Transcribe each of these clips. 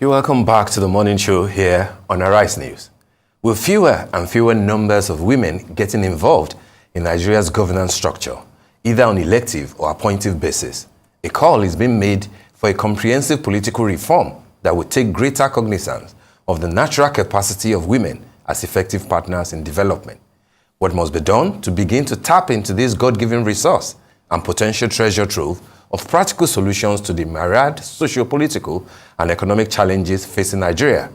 You're welcome back to the morning show here on Arise News. With fewer and fewer numbers of women getting involved in Nigeria's governance structure, either on elective or appointive basis, a call is being made for a comprehensive political reform that would take greater cognizance of the natural capacity of women as effective partners in development. What must be done to begin to tap into this God-given resource and potential treasure trove of practical solutions to the myriad socio-political and economic challenges facing Nigeria?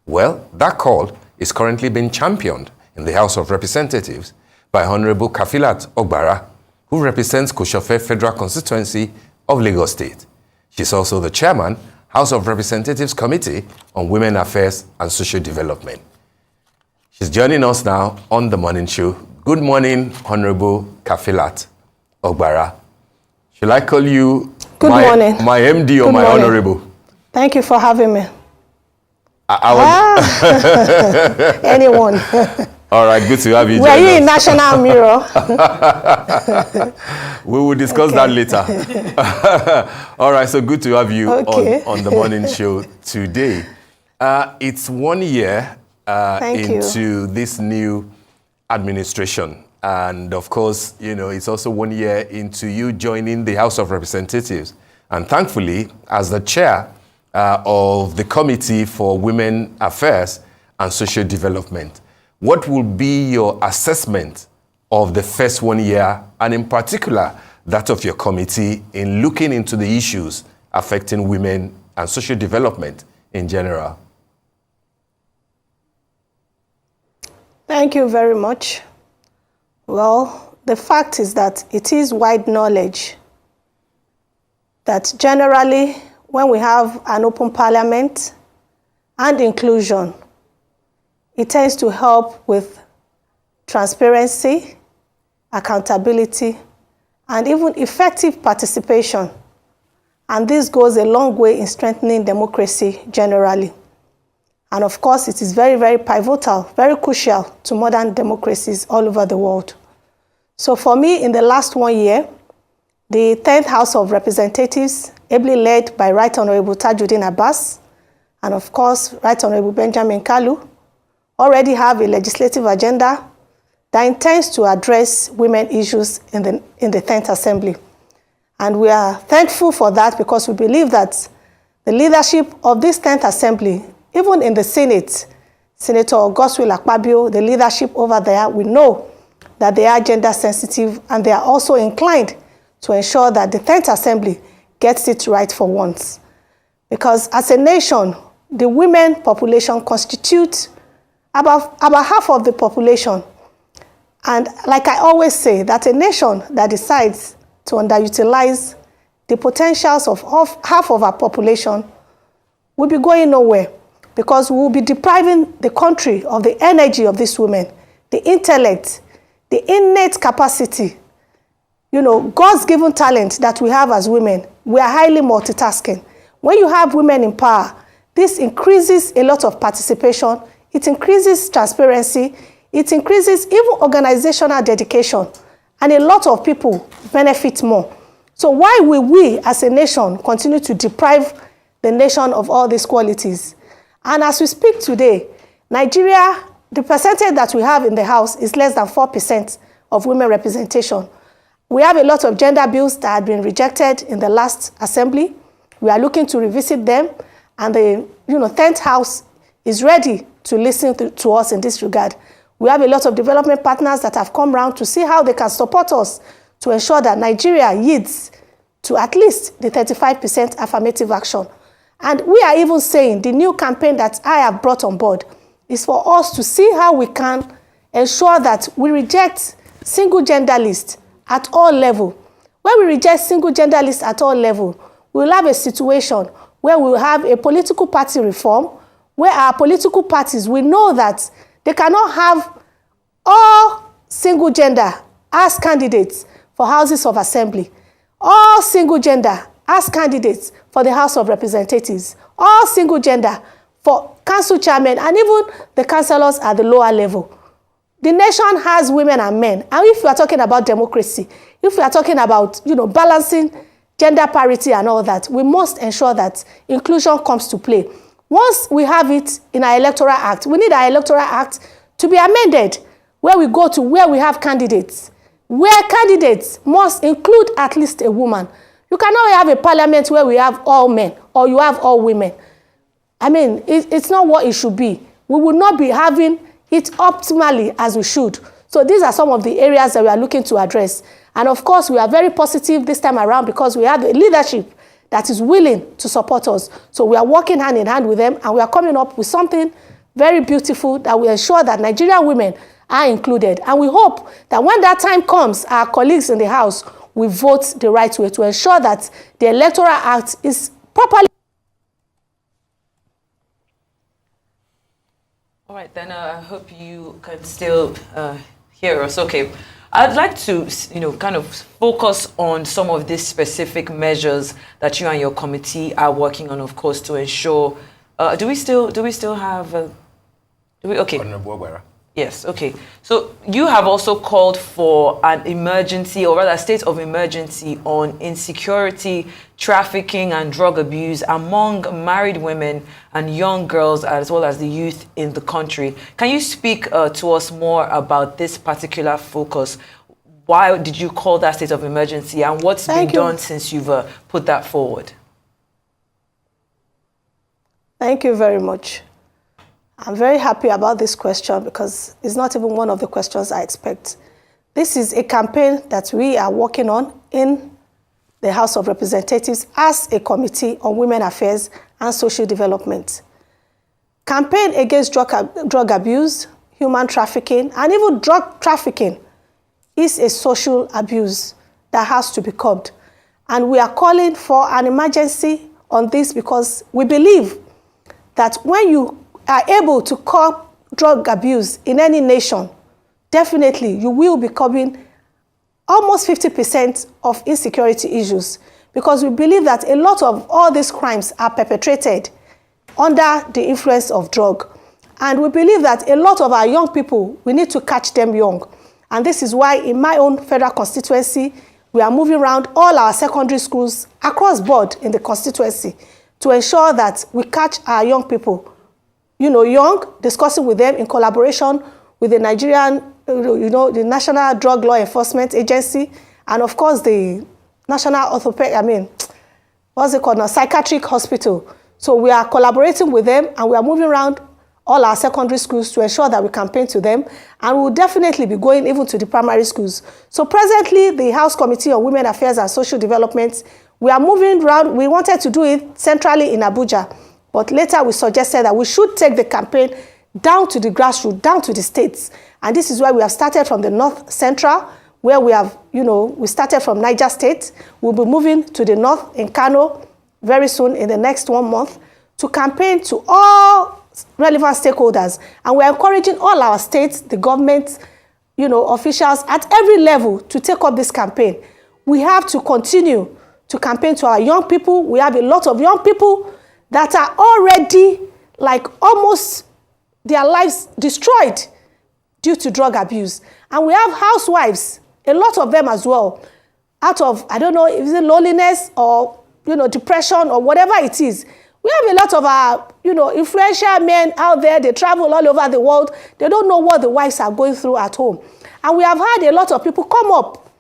Well, that call is currently being championed in the House of Representatives by Honorable Kafilat Ogbara, who represents Kosofe Federal Constituency of Lagos State. She's also the chairman, House of Representatives Committee on Women Affairs and Social Development. She's joining us now on the morning show. Good morning, Honorable Kafilat Ogbara. Shall I call you my MD or my honorable? Thank you for having me. Anyone. All right, good to have you. Were you in National Mirror? We will discuss that later. All right, so good to have you on the morning show today. It's 1 year into this new administration. And of course, you know, it's also 1 year into you joining the House of Representatives. And thankfully, as the chair of the Committee for Women Affairs and Social Development, what will be your assessment of the first 1 year, and in particular, that of your committee in looking into the issues affecting women and social development in general? Thank you very much. Well, the fact is that it is wide knowledge that generally when we have an open parliament and inclusion, it tends to help with transparency, accountability, and even effective participation. And this goes a long way in strengthening democracy generally. And of course, it is very, very pivotal, very crucial to modern democracies all over the world. So for me, in the last 1 year, the 10th House of Representatives, ably led by Right Honorable Tajuddin Abbas, and of course, Right Honorable Benjamin Kalu, already have a legislative agenda that intends to address women issues in the 10th Assembly. And we are thankful for that because we believe that the leadership of this 10th Assembly, even in the Senate, Senator Godswill Akpabio, the leadership over there, we know that they are gender sensitive and they are also inclined to ensure that the 10th Assembly gets it right for once. Because as a nation, the women population constitutes about half of the population. And like I always say, that a nation that decides to underutilize the potentials of half of our population will be going nowhere, because we will be depriving the country of the energy of these women, the intellect, the innate capacity, you know, God's given talent that we have as women. We are highly multitasking. When you have women in power, this increases a lot of participation, it increases transparency, it increases even organizational dedication, and a lot of people benefit more. So why will we as a nation continue to deprive the nation of all these qualities? And as we speak today, Nigeria, the percentage that we have in the House is less than 4% of women representation. We have a lot of gender bills that had been rejected in the last assembly. We are looking to revisit them, and the 10th House is ready to listen to us in this regard. We have a lot of development partners that have come around to see how they can support us to ensure that Nigeria yields to at least the 35% affirmative action. And we are even saying the new campaign that I have brought on board is for us to see how we can ensure that we reject single gender lists at all levels. When we reject single gender lists at all levels, we will have a situation where we will have a political party reform, where our political parties, we know that they cannot have all single gender as candidates for houses of assembly, all single gender as candidates for the House of Representatives, all single gender for council chairmen, and even the councillors at the lower level. The nation has women and men. And if we are talking about democracy, if we are talking about, balancing gender parity and all that, we must ensure that inclusion comes to play. Once we have it in our electoral act, we need our electoral act to be amended, where we go to where we have candidates, where candidates must include at least a woman. You cannot have a parliament where we have all men or you have all women. I mean, it's not what it should be. We will not be having it optimally as we should. So these are some of the areas that we are looking to address. And of course, we are very positive this time around because we have a leadership that is willing to support us. So we are working hand in hand with them, and we are coming up with something very beautiful that will ensure that Nigerian women are included. And we hope that when that time comes, our colleagues in the House will vote the right way to ensure that the Electoral Act is properly. All right, then I hope you can still hear us. Okay. I'd like to, kind of focus on some of these specific measures that you and your committee are working on, of course, to ensure. Do we still have? Okay. Honorable Ogbara. Yes. Okay. So you have also called for an emergency, or rather, a state of emergency on insecurity, trafficking, and drug abuse among married women and young girls, as well as the youth in the country. Can you speak to us more about this particular focus? Why did you call that state of emergency, and what's been done since you've put that forward? Thank you very much. I'm very happy about this question because it's not even one of the questions I expect. This is a campaign that we are working on in the House of Representatives as a committee on women affairs and social development. Campaign against drug abuse, human trafficking, and even drug trafficking is a social abuse that has to be curbed. And we are calling for an emergency on this because we believe that when you are able to curb drug abuse in any nation, definitely you will be curbing almost 50% of insecurity issues, because we believe that a lot of all these crimes are perpetrated under the influence of drug. And we believe that a lot of our young people, we need to catch them young. And this is why in my own federal constituency, we are moving around all our secondary schools across board in the constituency to ensure that we catch our young people young, discussing with them in collaboration with the Nigerian, the National Drug Law Enforcement Agency, and of course the National Psychiatric Hospital. So we are collaborating with them, and we are moving around all our secondary schools to ensure that we campaign to them, and we will definitely be going even to the primary schools. So presently, the House Committee on Women Affairs and Social Development, we are moving around. We wanted to do it centrally in Abuja, but later we suggested that we should take the campaign down to the grassroots, down to the states. And this is why we have started from the North Central, where we have, we started from Niger State. We'll be moving to the north in Kano very soon in the next 1 month to campaign to all relevant stakeholders. And we're encouraging all our states, the government, officials at every level to take up this campaign. We have to continue to campaign to our young people. We have a lot of young people that are already almost their lives destroyed due to drug abuse. And we have housewives, a lot of them as well, out of, I don't know, if it's loneliness or, depression or whatever it is. We have a lot of our, influential men out there. They travel all over the world. They don't know what the wives are going through at home. And we have had a lot of people come up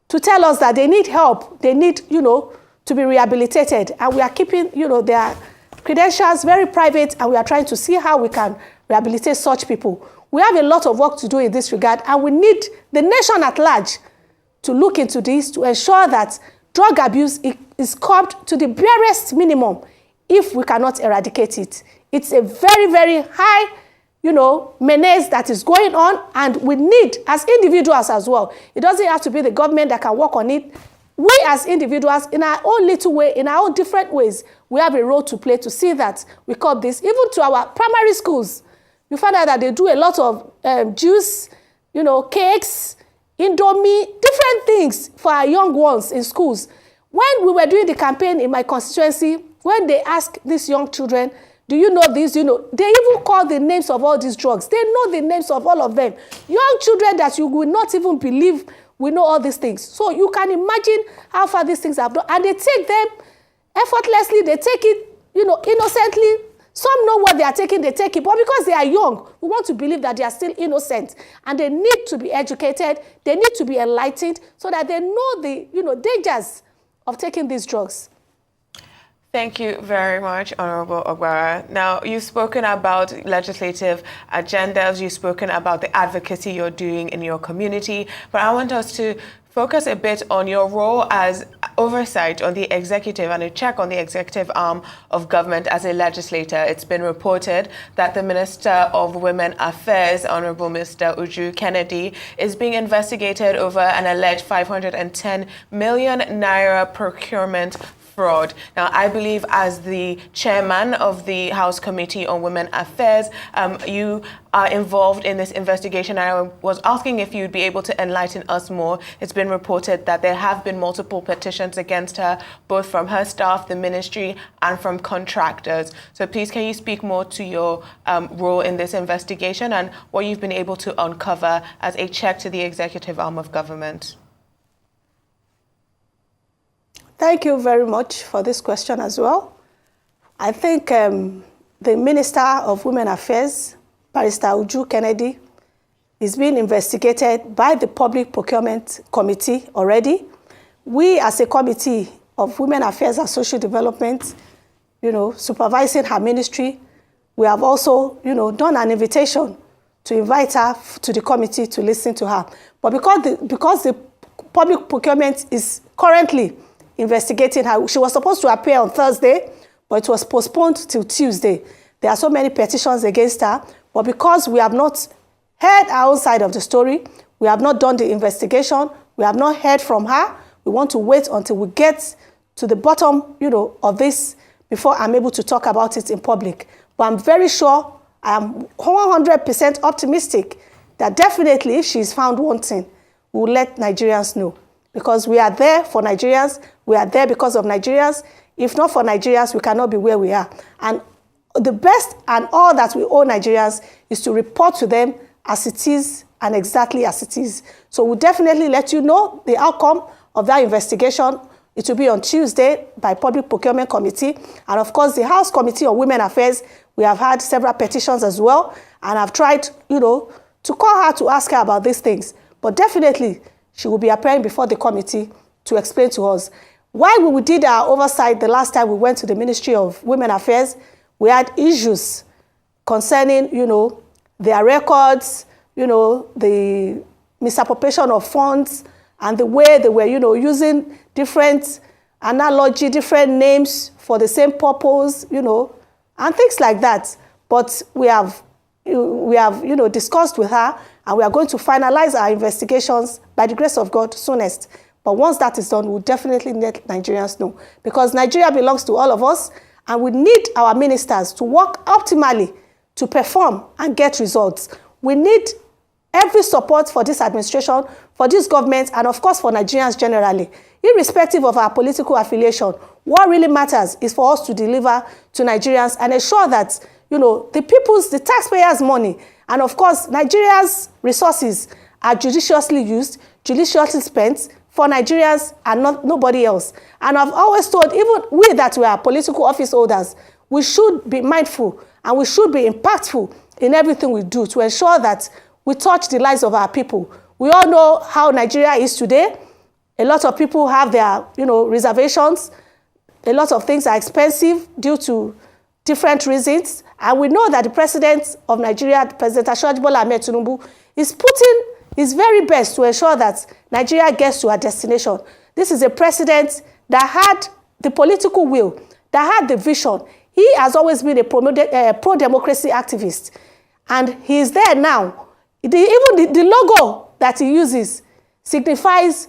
to tell us that they need help. They need, to be rehabilitated. And we are keeping, their credentials very private, and we are trying to see how we can rehabilitate such people. We have a lot of work to do in this regard, and we need the nation at large to look into this to ensure that drug abuse is curbed to the barest minimum if we cannot eradicate it. It's a very, very high, menace that is going on, and we need, as individuals as well, it doesn't have to be the government that can work on it. We as individuals, in our own little way, in our own different ways, we have a role to play to see that we curb this. Even to our primary schools, you find out that they do a lot of juice, cakes, Indomie, different things for our young ones in schools. When we were doing the campaign in my constituency, when they ask these young children, do you know this? They even call the names of all these drugs. They know the names of all of them. Young children that you will not even believe we know all these things. So you can imagine how far these things have done. And they take them effortlessly. They take it, innocently. Some know what they are taking, they take it. But because they are young, we want to believe that they are still innocent. And they need to be educated. They need to be enlightened so that they know the dangers of taking these drugs. Thank you very much, Honorable Ogbara. Now, you've spoken about legislative agendas. You've spoken about the advocacy you're doing in your community. But I want us to focus a bit on your role as oversight on the executive and a check on the executive arm of government as a legislator. It's been reported that the Minister of Women Affairs, Honorable Mr. Uju Kennedy, is being investigated over an alleged 510 million naira procurement fraud. Now, I believe as the chairman of the House Committee on Women Affairs, you are involved in this investigation. I was asking if you'd be able to enlighten us more. It's been reported that there have been multiple petitions against her, both from her staff, the ministry, and from contractors. So please, can you speak more to your role in this investigation and what you've been able to uncover as a check to the executive arm of government? Thank you very much for this question as well. I think the Minister of Women Affairs, Barrister Uju Kennedy, is being investigated by the Public Procurement Committee already. We, as a Committee of Women Affairs and Social Development, supervising her ministry, we have also, done an invitation to invite her to the committee to listen to her. But because the Public Procurement is currently investigating her. She was supposed to appear on Thursday, but it was postponed till Tuesday. There are so many petitions against her, but because we have not heard our own side of the story, we have not done the investigation, we have not heard from her, we want to wait until we get to the bottom, of this before I'm able to talk about it in public. But I'm very sure, I am 100% optimistic that definitely if she is found wanting, we'll let Nigerians know. Because we are there for Nigerians, we are there because of Nigerians. If not for Nigerians, we cannot be where we are. And the best and all that we owe Nigerians is to report to them as it is and exactly as it is. So we'll definitely let you know the outcome of that investigation. It will be on Tuesday by Public Procurement Committee. And of course, the House Committee on Women Affairs, we have had several petitions as well. And I've tried, to call her to ask her about these things. But definitely, she will be appearing before the committee to explain to us. While we did our oversight the last time we went to the Ministry of Women Affairs, we had issues concerning, their records, the misappropriation of funds, and the way they were, using different analogy, different names for the same purpose, and things like that. But we have discussed with her, and we are going to finalize our investigations by the grace of God soonest. But once that is done, we'll definitely let Nigerians know. Because Nigeria belongs to all of us, and we need our ministers to work optimally to perform and get results. We need every support for this administration, for this government, and of course for Nigerians generally. Irrespective of our political affiliation, what really matters is for us to deliver to Nigerians and ensure that, the taxpayers' money, and of course, Nigeria's resources are judiciously used, judiciously spent for Nigerians and nobody else. And I've always told, even we that we are political office holders, we should be mindful and we should be impactful in everything we do to ensure that we touch the lives of our people. We all know how Nigeria is today. A lot of people have their, reservations. A lot of things are expensive due to different reasons. And we know that the president of Nigeria, President Asiwaju Bola Ahmed Tinubu, is putting his very best to ensure that Nigeria gets to our destination. This is a president that had the political will, that had the vision. He has always been a pro-democracy activist. And he is there now. Even the logo that he uses signifies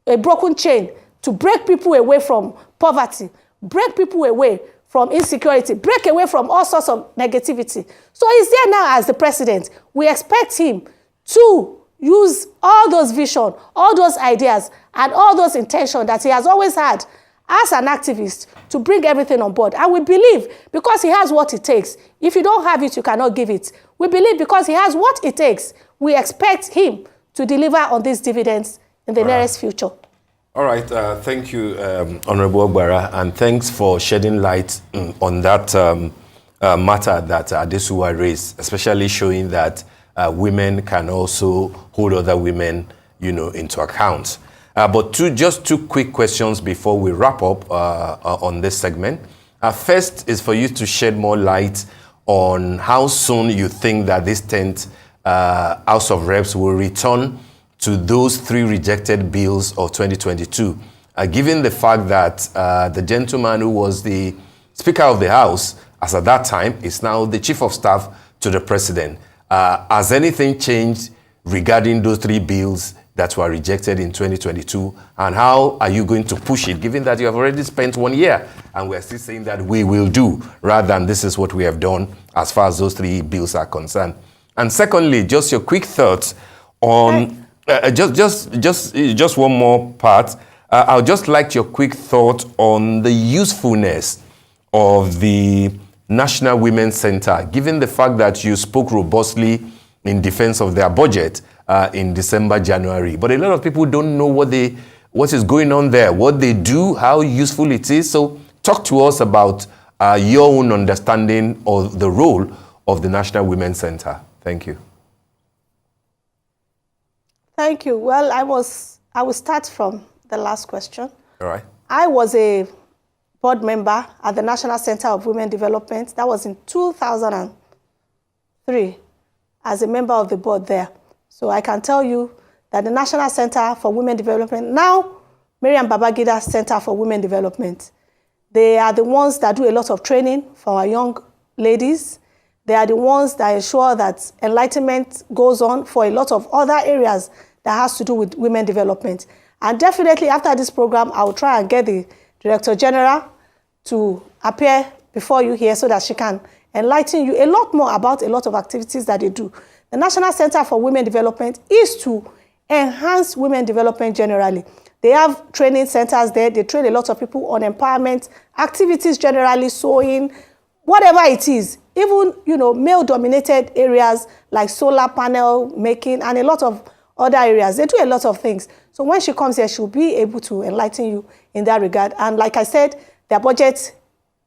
a broken chain to break people away from poverty, break people away from insecurity, break away from all sorts of negativity. So he's there now as the president. We expect him to use all those vision, all those ideas, and all those intentions that he has always had as an activist to bring everything on board. And we believe because he has what it takes. If you don't have it, you cannot give it. We believe because he has what it takes, we expect him to deliver on these dividends in the nearest future. All right, thank you, Honorable Ogbara, and thanks for shedding light on that matter that Adesuwa raised, especially showing that women can also hold other women, into account. But just two quick questions before we wrap up on this segment. First is for you to shed more light on how soon you think that this 10th House of Reps will return to those 3 rejected bills of 2022, given the fact that the gentleman who was the Speaker of the House, as at that time, is now the Chief of Staff to the President. Has anything changed regarding those 3 bills that were rejected in 2022? And how are you going to push it, given that you have already spent 1 year and we're still saying that we will do, rather than this is what we have done as far as those 3 bills are concerned? And secondly, just your quick thoughts on, just one more part. I would just like your quick thought on the usefulness of the National Women's Center, given the fact that you spoke robustly in defense of their budget in December, January. But a lot of people don't know what is going on there, what they do, how useful it is. So talk to us about your own understanding of the role of the National Women's Center. Thank you. Thank you. Well, I will start from the last question. All right. I was a board member at the National Center of Women Development. That was in 2003 as a member of the board there. So I can tell you that the National Center for Women Development, now Miriam Babangida Center for Women Development, they are the ones that do a lot of training for our young ladies. They are the ones that ensure that enlightenment goes on for a lot of other areas that has to do with women development. And definitely after this program, I will try and get the Director General to appear before you here so that she can enlighten you a lot more about a lot of activities that they do. The National Center for Women Development is to enhance women development generally. They have training centers there. They train a lot of people on empowerment, activities generally, sewing, whatever it is. Even, male-dominated areas like solar panel making and a lot of other areas. They do a lot of things. So when she comes here, she'll be able to enlighten you in that regard. And like I said, their budget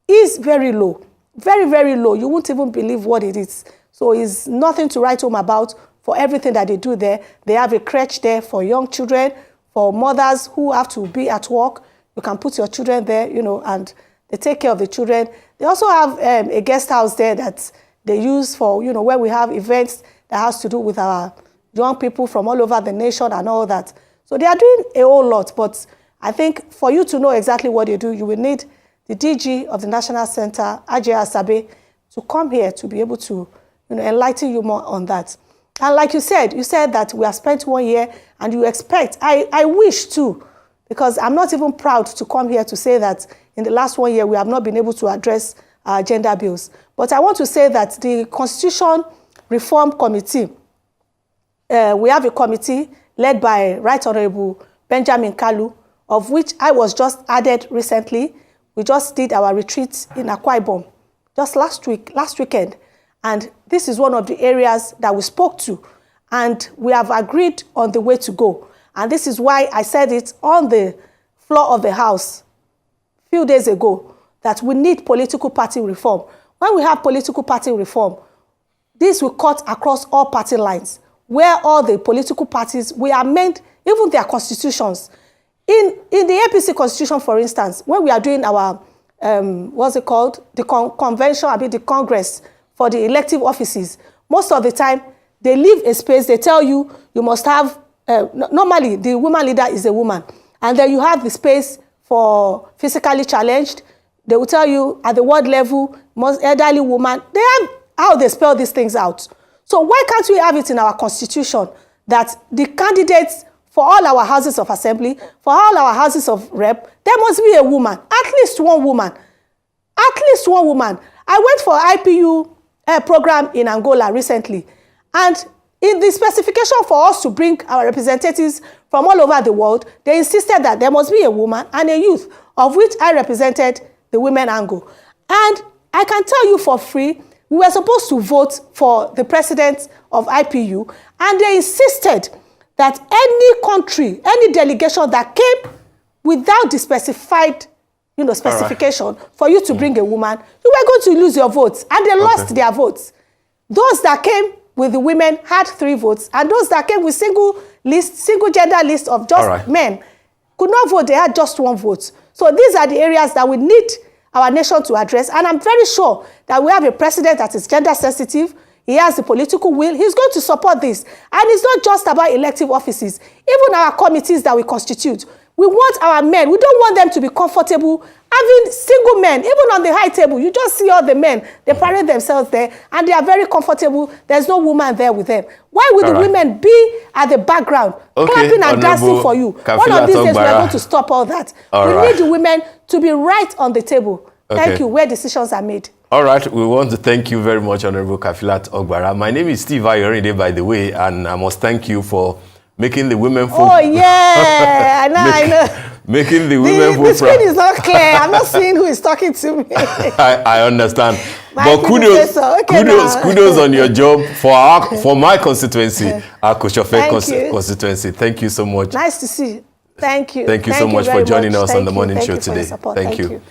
is very low, very, very low. You won't even believe what it is. So it's nothing to write home about for everything that they do there. They have a crèche there for young children, for mothers who have to be at work. You can put your children there, and they take care of the children. They also have a guest house there that they use for, where we have events that has to do with our young people from all over the nation and all that. So they are doing a whole lot, but I think for you to know exactly what they do, you will need the DG of the National Center, Ajay Asabe, to come here to be able to enlighten you more on that. And like you said that we have spent 1 year and you expect, I wish too, because I'm not even proud to come here to say that in the last 1 year we have not been able to address gender bills. But I want to say that the Constitution Reform Committee, we have a committee led by Right Honorable Benjamin Kalu, of which I was just added recently. We just did our retreat in Akwa Ibom just last weekend. And this is one of the areas that we spoke to. And we have agreed on the way to go. And this is why I said it on the floor of the House a few days ago, that we need political party reform. When we have political party reform, this will cut across all party lines, where all the political parties will amend even their constitutions. In the APC constitution, for instance, when we are doing our, the convention, the Congress for the elective offices, most of the time, they leave a space, they tell you, you must have, normally the woman leader is a woman, and then you have the space for physically challenged. They will tell you at the ward level, most elderly woman, they have how they spell these things out. So why can't we have it in our constitution that the candidates for all our houses of assembly, for all our houses of rep, there must be a woman, at least one woman. At least one woman. I went for IPU program in Angola recently, and in the specification for us to bring our representatives from all over the world, they insisted that there must be a woman and a youth, of which I represented the women angle. And I can tell you for free, we were supposed to vote for the president of IPU, and they insisted that any country, any delegation that came without the specified, specification for you to bring a woman, you were going to lose your votes. And they lost their votes. Those that came with the women had 3 votes. And those that came with single gender list of just men could not vote. They had just 1 vote. So these are the areas that we need our nation to address. And I'm very sure that we have a president that is gender sensitive. He has the political will. He's going to support this. And it's not just about elective offices. Even our committees that we constitute, we want our men. We don't want them to be comfortable having single men, even on the high table. You just see all the men. They parade themselves there, and they are very comfortable. There's no woman there with them. Why would the women be at the background, clapping and dancing for you? One of these days, we are going to stop all that. We need the women to be right on the table. Thank you, where decisions are made. All right, we want to thank you very much, Honorable Kafilat Ogbara. My name is Steve Ayorinde, by the way, and I must thank you for making the women folk... Oh, yeah, I know. Making the women folk... The screen is not clear. I'm not seeing who is talking to me. I understand. But kudos on your job for my constituency, our Kosofe constituency. Thank you so much. Nice to see you. Thank you. Thank you so much for joining us on the morning show today. Thank you.